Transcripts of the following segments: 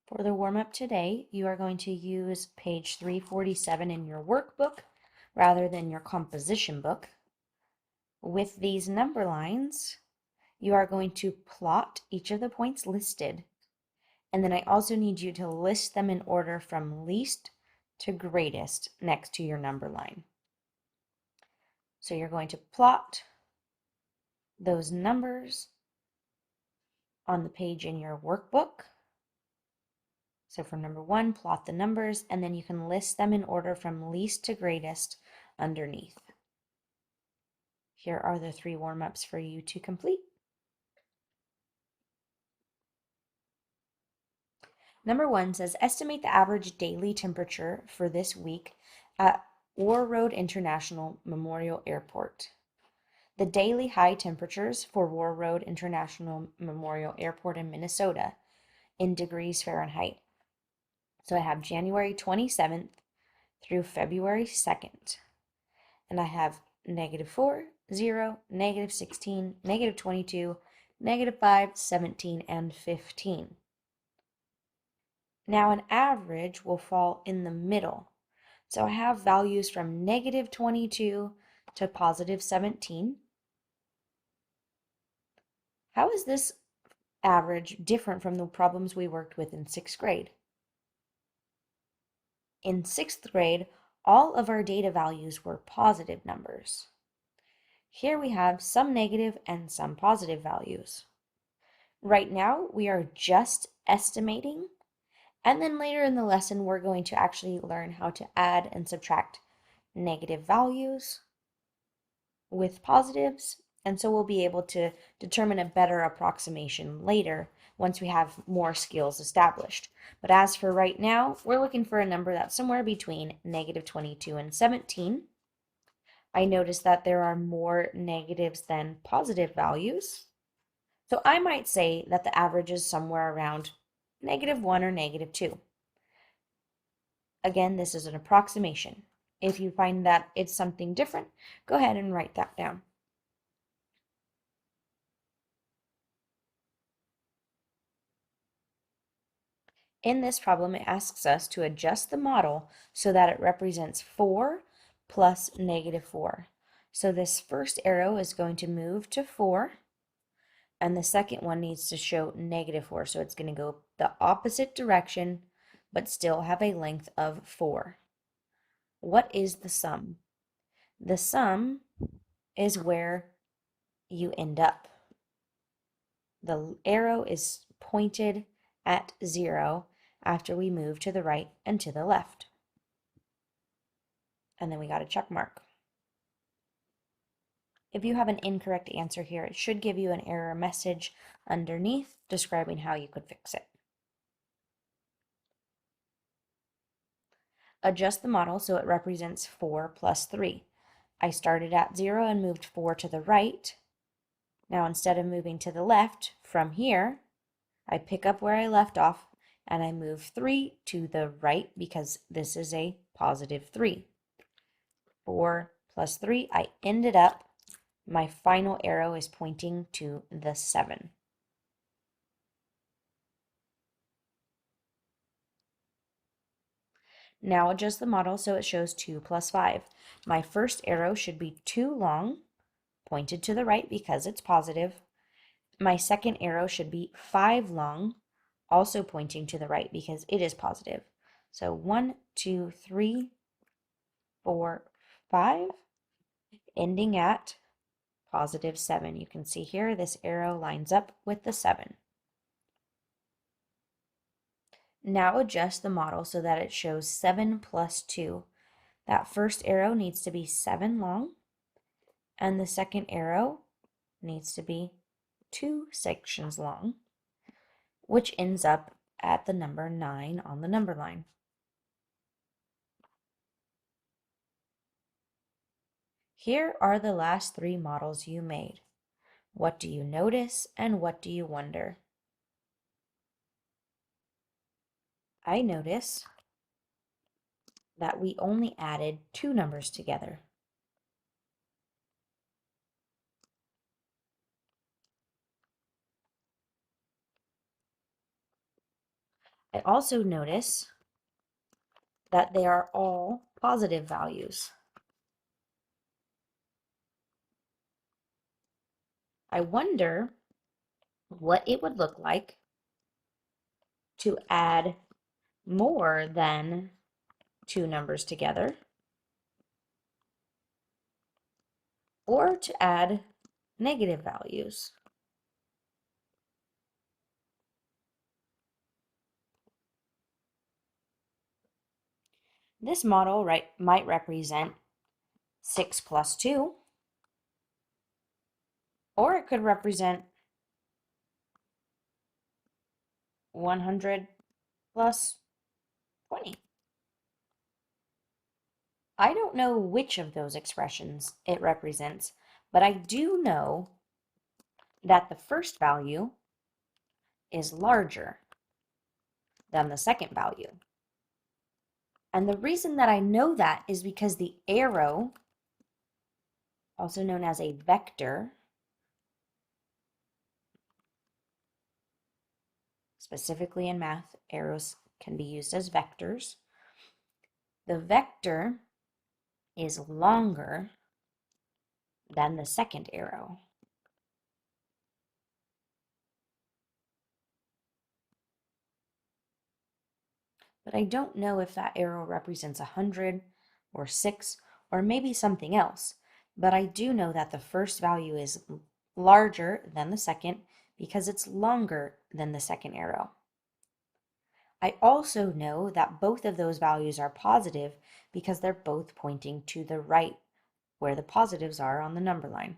For the warm-up today, you are going to use page 347 in your workbook rather than your composition book. With these number lines, you are going to plot each of the points listed, and then I also need you to list them in order from least to greatest next to your number line. So you're going to plot those numbers on the page in your workbook. So for number one, plot the numbers, and then you can list them in order from least to greatest underneath. Here are the 3 warm-ups for you to complete. Number 1 says, estimate the average daily temperature for this week at War Road International Memorial Airport. The daily high temperatures for War Road International Memorial Airport in Minnesota in degrees Fahrenheit. So I have January 27th through February 2nd. And I have -4, 0, -16, -22, -5, 17, and 15. Now an average will fall in the middle. So I have values from -22 to +17. How is this average different from the problems we worked with in 6th grade? In 6th grade, all of our data values were positive numbers. Here we have some negative and some positive values. Right now, we are just estimating, and then later in the lesson, we're going to actually learn how to add and subtract negative values with positives, and so we'll be able to determine a better approximation later once we have more skills established. But as for right now, we're looking for a number that's somewhere between -22 and 17. I notice that there are more negatives than positive values. So I might say that the average is somewhere around -1 or -2. Again, this is an approximation. If you find that it's something different, go ahead and write that down. In this problem, it asks us to adjust the model so that it represents 4 plus -4. So this first arrow is going to move to 4, and the second one needs to show -4. So it's going to go the opposite direction, but still have a length of 4. What is the sum? The sum is where you end up. The arrow is pointed at 0 after we move to the right and to the left. And then we got a check mark. If you have an incorrect answer here, it should give you an error message underneath describing how you could fix it. Adjust the model so it represents 4 plus 3. I started at 0 and moved 4 to the right. Now instead of moving to the left, from here, I pick up where I left off and I move 3 to the right because this is a positive 3. 4 plus 3, I ended up, my final arrow is pointing to the 7. Now adjust the model so it shows 2 plus 5. My first arrow should be too long, pointed to the right because it's positive. My second arrow should be 5 long, also pointing to the right because it is positive. So 1, 2, 3, 4, 5, ending at positive 7. You can see here this arrow lines up with the 7. Now adjust the model so that it shows 7 plus 2. That first arrow needs to be 7 long, and the second arrow needs to be 2 sections long, which ends up at the number 9 on the number line. Here are the last 3 models you made. What do you notice and what do you wonder? I notice that we only added 2 numbers together. I also notice that they are all positive values. I wonder what it would look like to add more than two numbers together, or to add negative values. This model might represent 6 plus 2, or it could represent 100 plus 20. I don't know which of those expressions it represents, but I do know that the first value is larger than the second value. And the reason that I know that is because the arrow, also known as a vector, specifically in math, arrows can be used as vectors. The vector is longer than the second arrow. But I don't know if that arrow represents 100 or 6 or maybe something else. But I do know that the first value is larger than the second because it's longer than the second arrow. I also know that both of those values are positive because they're both pointing to the right, where the positives are on the number line.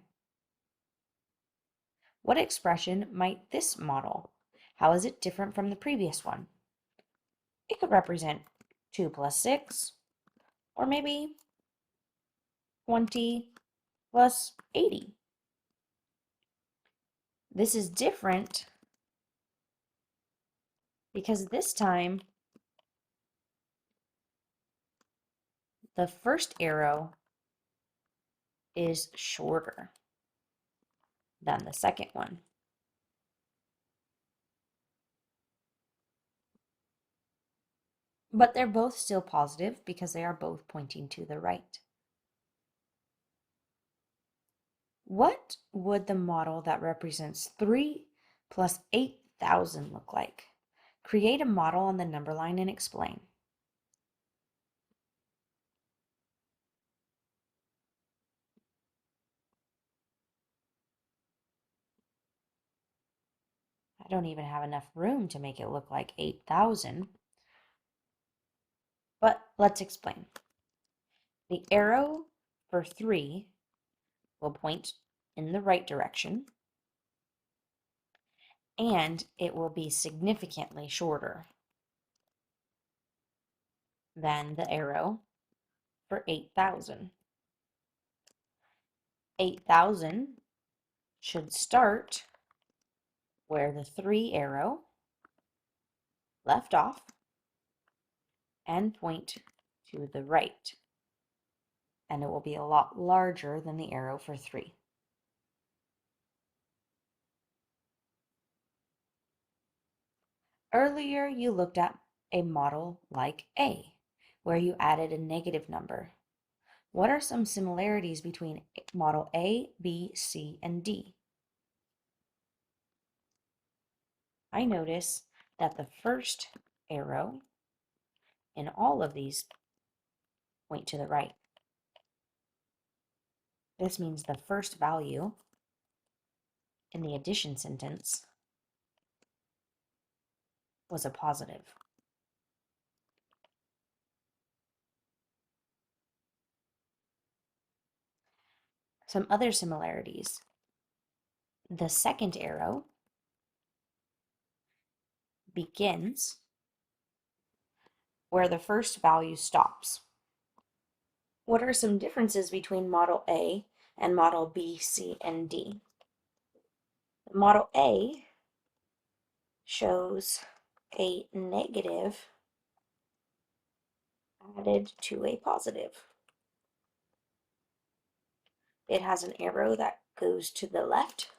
What expression might this model? How is it different from the previous one? It could represent 2 plus 6, or maybe 20 plus 80. This is different because this time the first arrow is shorter than the second one. But they're both still positive because they are both pointing to the right. What would the model that represents 3 plus 8,000 look like? Create a model on the number line and explain. I don't even have enough room to make it look like 8,000. But let's explain. The arrow for 3 will point in the right direction, and it will be significantly shorter than the arrow for 8,000. 8,000 should start where the 3 arrow left off and point to the right. And it will be a lot larger than the arrow for 3. Earlier, you looked at a model like A, where you added a negative number. What are some similarities between model A, B, C, and D? I notice that the first arrow in all of these point to the right. This means the first value in the addition sentence was a positive. Some other similarities. The second arrow begins where the first value stops. What are some differences between Model A and Model B, C, and D? Model A shows a negative added to a positive. It has an arrow that goes to the left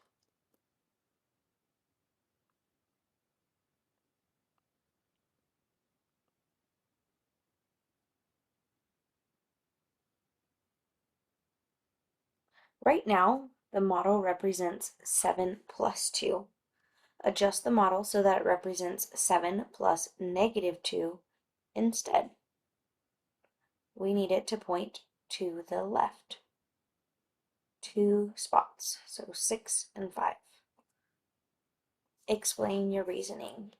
Right now, the model represents 7 plus 2. Adjust the model so that it represents 7 plus negative 2 instead. We need it to point to the left. 2 spots, so 6 and 5. Explain your reasoning.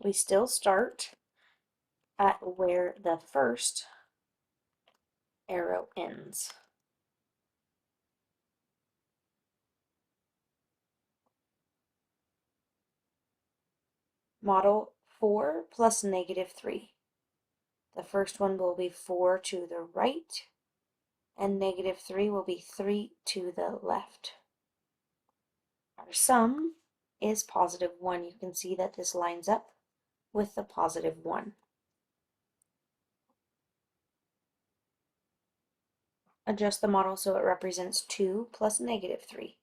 We still start at where the first arrow ends. Model 4 plus negative 3. The first one will be 4 to the right, and negative 3 will be 3 to the left. Our sum is positive 1. You can see that this lines up with the positive 1. Adjust the model so it represents 2 plus negative 3.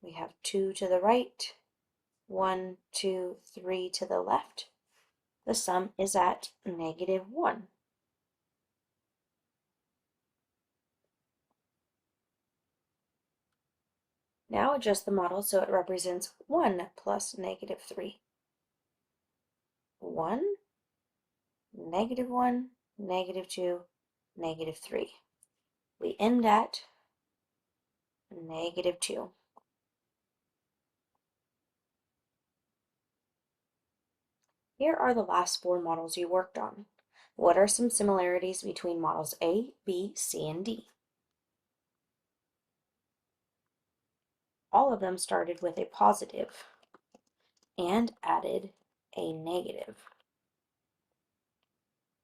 We have 2 to the right, 1, 2, 3 to the left. The sum is at negative 1. Now adjust the model so it represents 1 plus negative 3. 1, negative 1, negative 2, negative 3. We end at negative 2. Here are the last 4 models you worked on. What are some similarities between models A, B, C, and D? All of them started with a positive and added a negative.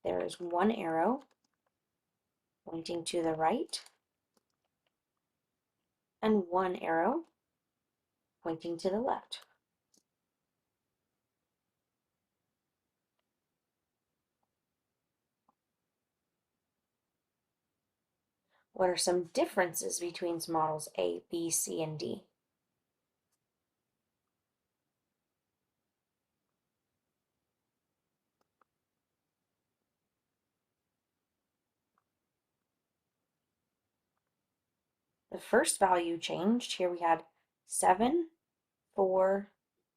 There is one arrow pointing to the right and one arrow pointing to the left. What are some differences between models A, B, C, and D? The first value changed. Here we had 7, 4,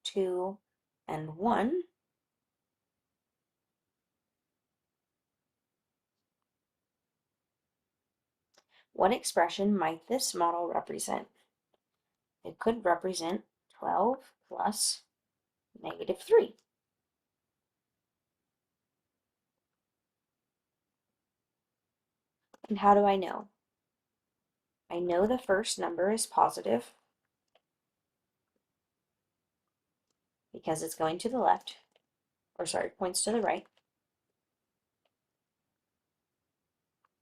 2, and 1. What expression might this model represent? It could represent 12 plus negative 3. And how do I know? I know the first number is positive because it's going to the left, or sorry, points to the right.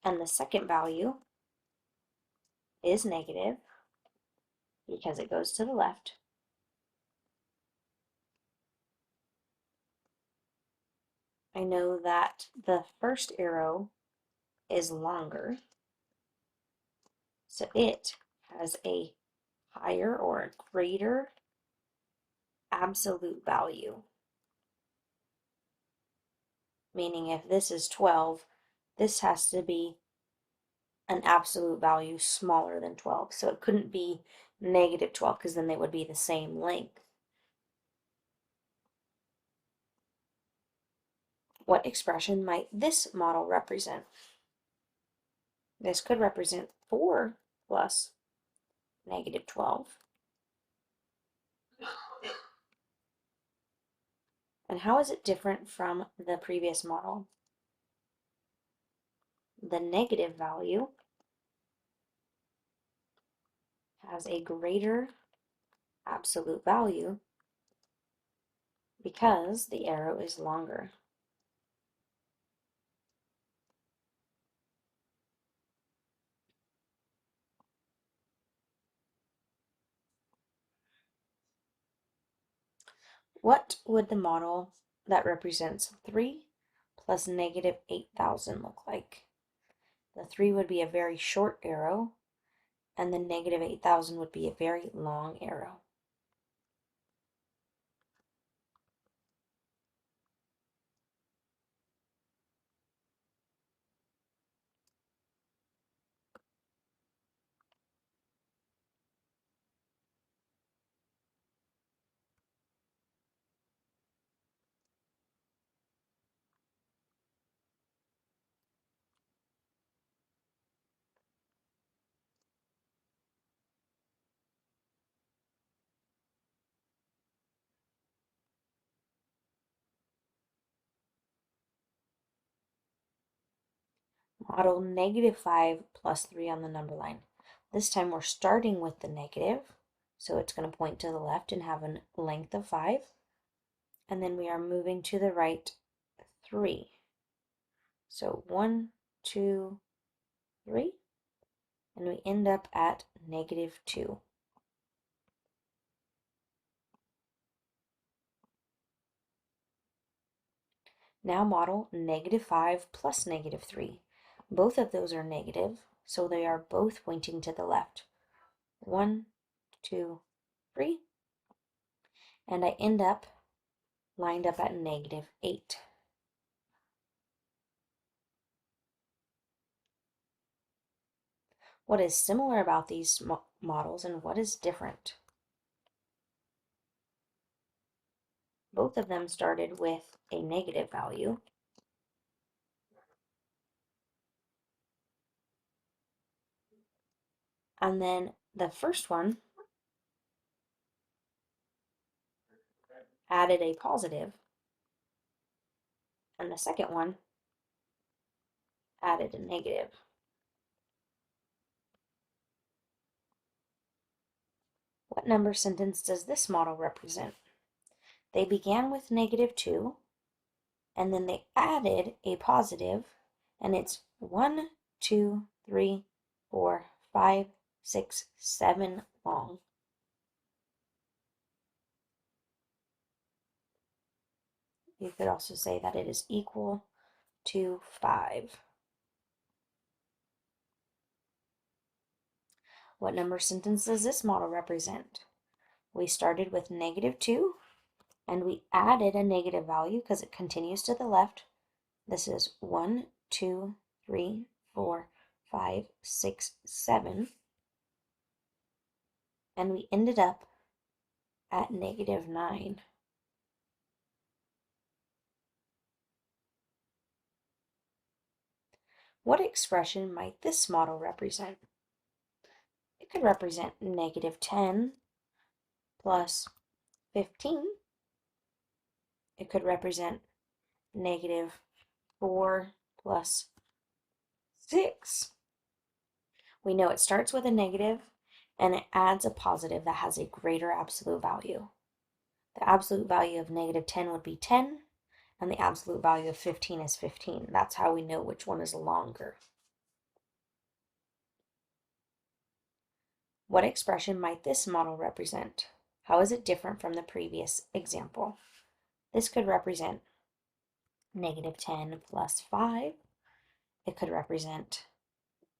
And the second value is negative because it goes to the left. I know that the first arrow is longer, so it has a higher or a greater absolute value. Meaning if this is 12, this has to be an absolute value smaller than 12. So it couldn't be negative 12 because then they would be the same length. What expression might this model represent? This could represent 4 plus negative 12. And how is it different from the previous model? The negative value has a greater absolute value because the arrow is longer. What would the model that represents 3 plus negative 8,000 look like? The 3 would be a very short arrow, and the negative 8,000 would be a very long arrow. Model -5 plus 3 on the number line. This time we're starting with the negative, so it's going to point to the left and have a length of 5. And then we are moving to the right 3. So 1, 2, 3, and we end up at -2. Now model -5 plus -3. Both of those are negative, so they are both pointing to the left. 1, 2, 3, and I end up lined up at -8. What is similar about these models and what is different? Both of them started with a negative value. And then the first one added a positive, and the second one added a negative. What number sentence does this model represent? They began with -2, and then they added a positive, and it's 1, 2, 3, 4, 5, 6, 7 long. You could also say that it is equal to 5. What number sentence does this model represent? We started with -2, and we added a negative value because it continues to the left. This is 1, 2, 3, 4, 5, 6, 7. And we ended up at -9. What expression might this model represent? It could represent -10 plus 15. It could represent -4 plus 6. We know it starts with a negative and it adds a positive that has a greater absolute value. The absolute value of -10 would be 10, and the absolute value of 15 is 15. That's how we know which one is longer. What expression might this model represent? How is it different from the previous example? This could represent -10 plus 5. It could represent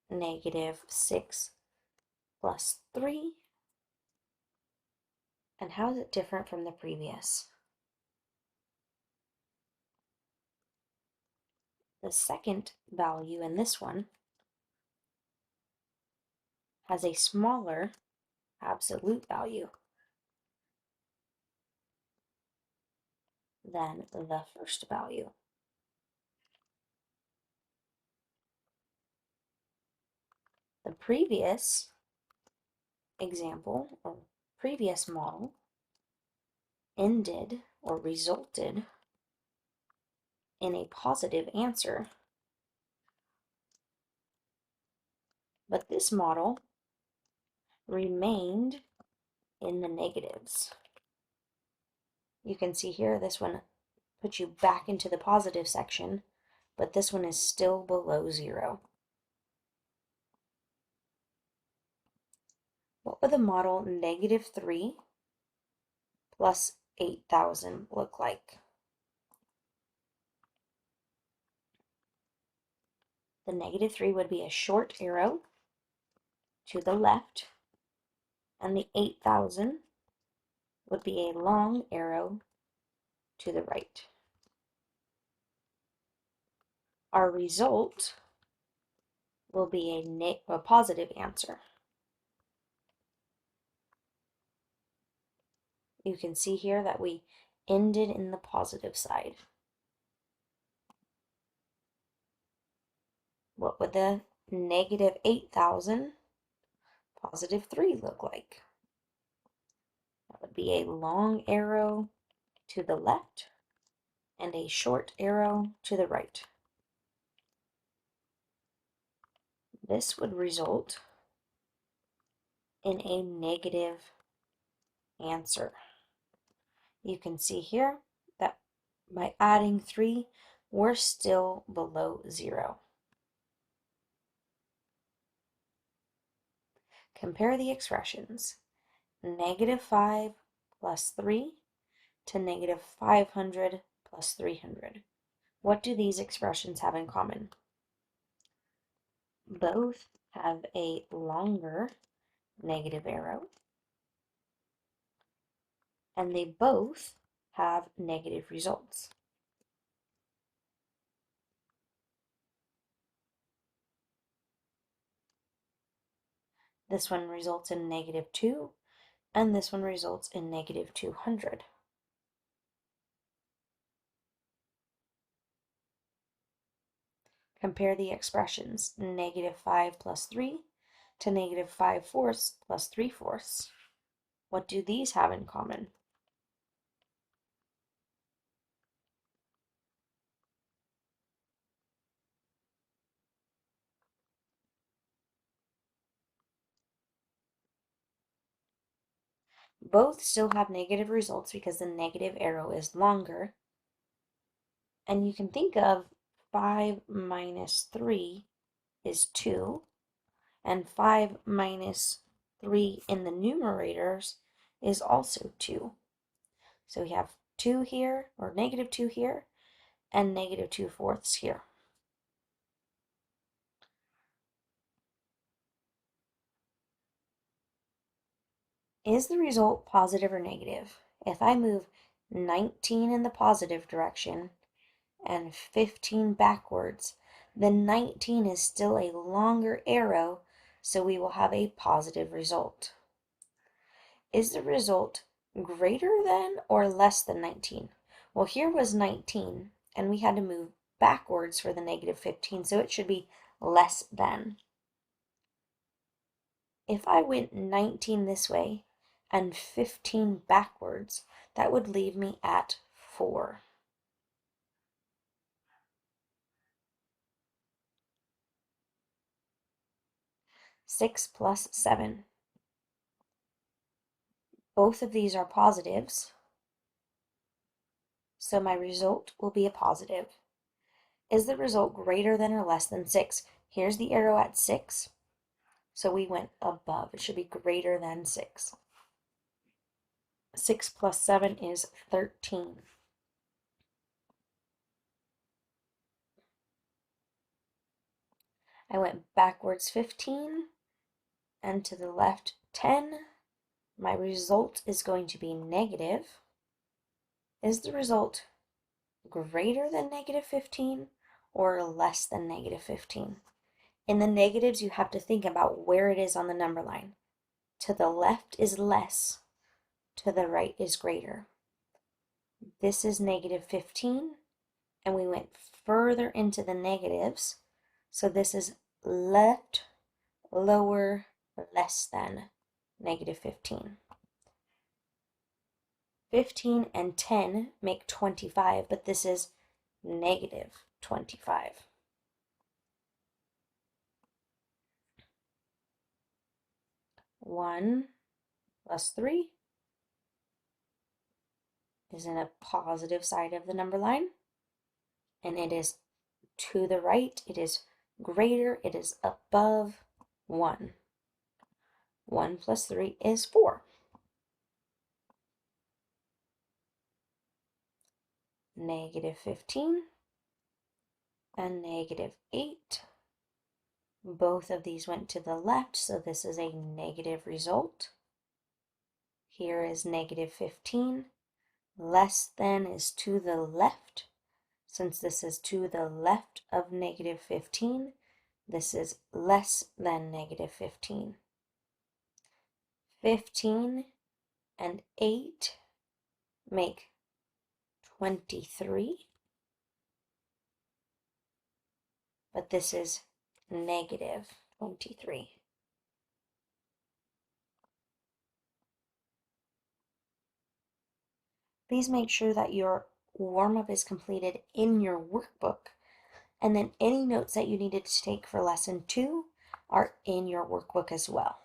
-6 plus 3. And how is it different from the previous? The second value in this one has a smaller absolute value than the first value. The previous example or previous model ended or resulted in a positive answer, but this model remained in the negatives. You can see here this one puts you back into the positive section, but this one is still below 0. What would the model -3 plus 8,000 look like? The -3 would be a short arrow to the left, and the 8,000 would be a long arrow to the right. Our result will be a positive answer. You can see here that we ended in the positive side. What would the -8,000 +3 look like? That would be a long arrow to the left and a short arrow to the right. this would result in a negative answer. You can see here that by adding 3, we're still below 0. Compare the expressions. -5 plus 3 to -500 plus 300. What do these expressions have in common? Both have a longer negative arrow, and they both have negative results. This one results in -2, and this one results in -200. Compare the expressions. -5 plus 3 to -5/4 plus 3/4. What do these have in common? Both still have negative results because the negative arrow is longer. And you can think of 5 minus 3 is 2, and 5 minus 3 in the numerators is also 2. So we have 2 here, or -2 here, and -2/4 here. Is the result positive or negative? If I move 19 in the positive direction and 15 backwards, then 19 is still a longer arrow, so we will have a positive result. Is the result greater than or less than 19? Well, here was 19, and we had to move backwards for the -15, so it should be less than. If I went 19 this way and 15 backwards, that would leave me at 4. Six plus 7. Both of these are positives, so my result will be a positive. Is the result greater than or less than 6? Here's the arrow at 6, so we went above. It should be greater than 6. 6 plus 7 is 13. I went backwards 15 and to the left 10. My result is going to be negative. Is the result greater than -15 or less than -15? In the negatives, you have to think about where it is on the number line. To the left is less, to the right is greater. This is -15, and we went further into the negatives, so this is left, lower, less than -15. 15 and 10 make 25, but this is -25. One plus 3 is in a positive side of the number line, and it is to the right, it is greater, it is above 1. 1 plus 3 is 4. -15 and -8. Both of these went to the left, so this is a negative result. Here is -15. Less than is to the left. Since this is to the left of -15, this is less than -15. 15 and 8 make 23, but this is -23. Please make sure that your warm-up is completed in your workbook, and then any notes that you needed to take for lesson 2, are in your workbook as well.